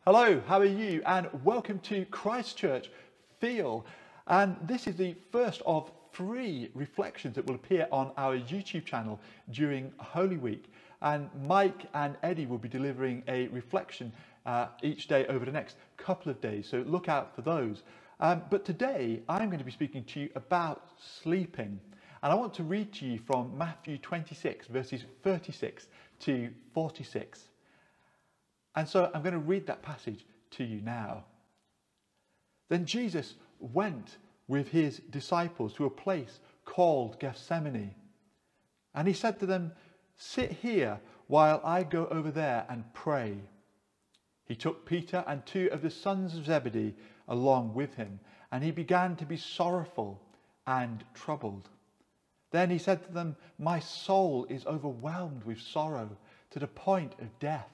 Hello, how are you? And welcome to Christchurch Feel. And this is the first of 3 reflections that will appear on our YouTube channel during Holy Week. And Mike and Eddie will be delivering a reflection each day over the next couple of days. So look out for those. But today I'm going to be speaking to you about sleeping. And I want to read to you from Matthew 26, verses 36 to 46. And so I'm going to read that passage to you now. Then Jesus went with his disciples to a place called Gethsemane. And he said to them, "Sit here while I go over there and pray." He took Peter and 2 of the sons of Zebedee along with him, and he began to be sorrowful and troubled. Then he said to them, "My soul is overwhelmed with sorrow to the point of death.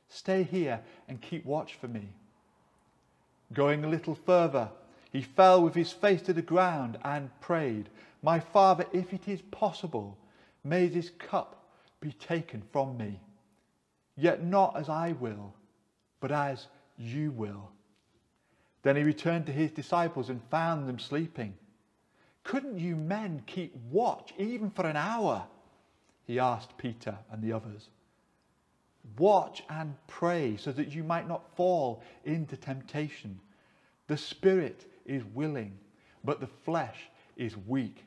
Stay here and keep watch for me." Going a little further, he fell with his face to the ground and prayed, "My Father, if it is possible, may this cup be taken from me. Yet not as I will, but as you will." Then he returned to his disciples and found them sleeping. "Couldn't you men keep watch even for an hour?" he asked Peter and the others. "Watch and pray so that you might not fall into temptation. The spirit is willing, but the flesh is weak."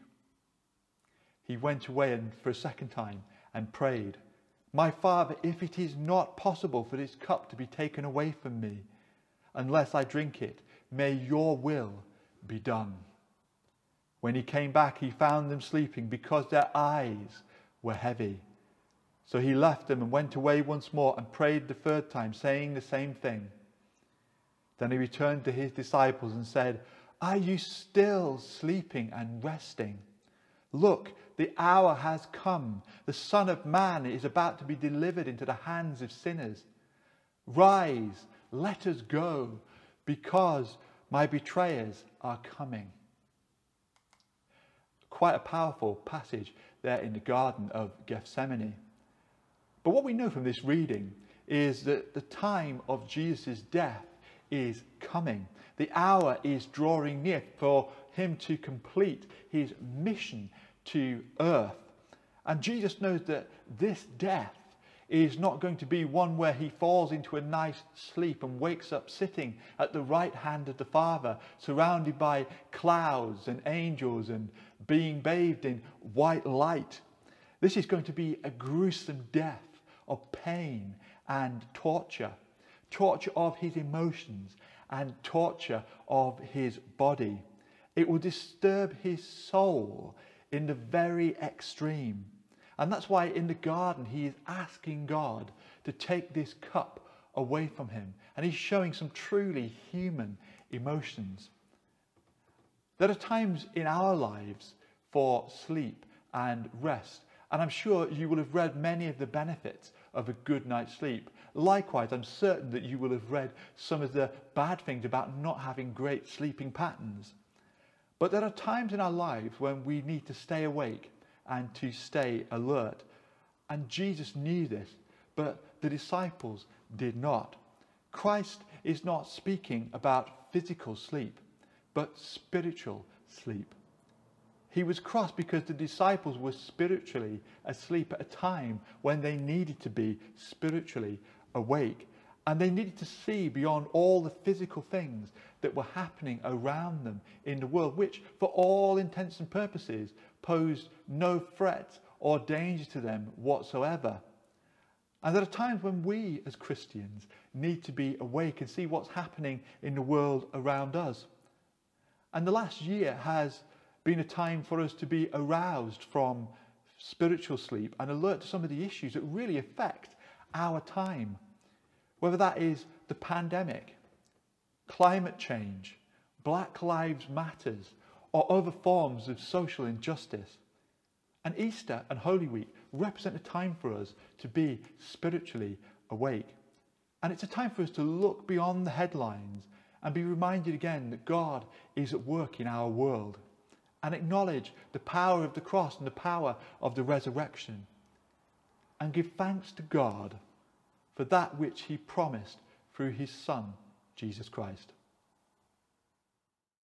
He went away for a second time and prayed, "My Father, if it is not possible for this cup to be taken away from me, unless I drink it, may your will be done." When he came back, he found them sleeping because their eyes were heavy. So he left them and went away once more and prayed the 3rd time, saying the same thing. Then he returned to his disciples and said, "Are you still sleeping and resting? Look, the hour has come. The Son of Man is about to be delivered into the hands of sinners. Rise, let us go, because my betrayers are coming." Quite a powerful passage there in the Garden of Gethsemane. But what we know from this reading is that the time of Jesus' death is coming. The hour is drawing near for him to complete his mission to earth. And Jesus knows that this death is not going to be one where he falls into a nice sleep and wakes up sitting at the right hand of the Father, surrounded by clouds and angels and being bathed in white light. This is going to be a gruesome death of pain and torture. Torture of his emotions and torture of his body. It will disturb his soul in the very extreme. And that's why in the garden he is asking God to take this cup away from him. And he's showing some truly human emotions. There are times in our lives for sleep and rest. And I'm sure you will have read many of the benefits of a good night's sleep. Likewise, I'm certain that you will have read some of the bad things about not having great sleeping patterns. But there are times in our lives when we need to stay awake and to stay alert. And Jesus knew this, but the disciples did not. Christ is not speaking about physical sleep, but spiritual sleep. He was crossed because the disciples were spiritually asleep at a time when they needed to be spiritually awake. And they needed to see beyond all the physical things that were happening around them in the world, which for all intents and purposes posed no threat or danger to them whatsoever. And there are times when we as Christians need to be awake and see what's happening in the world around us. And the last year has been a time for us to be aroused from spiritual sleep and alert to some of the issues that really affect our time. Whether that is the pandemic, climate change, Black Lives Matters, or other forms of social injustice. And Easter and Holy Week represent a time for us to be spiritually awake. And it's a time for us to look beyond the headlines and be reminded again that God is at work in our world. And acknowledge the power of the cross and the power of the resurrection. And give thanks to God for that which he promised through his Son, Jesus Christ.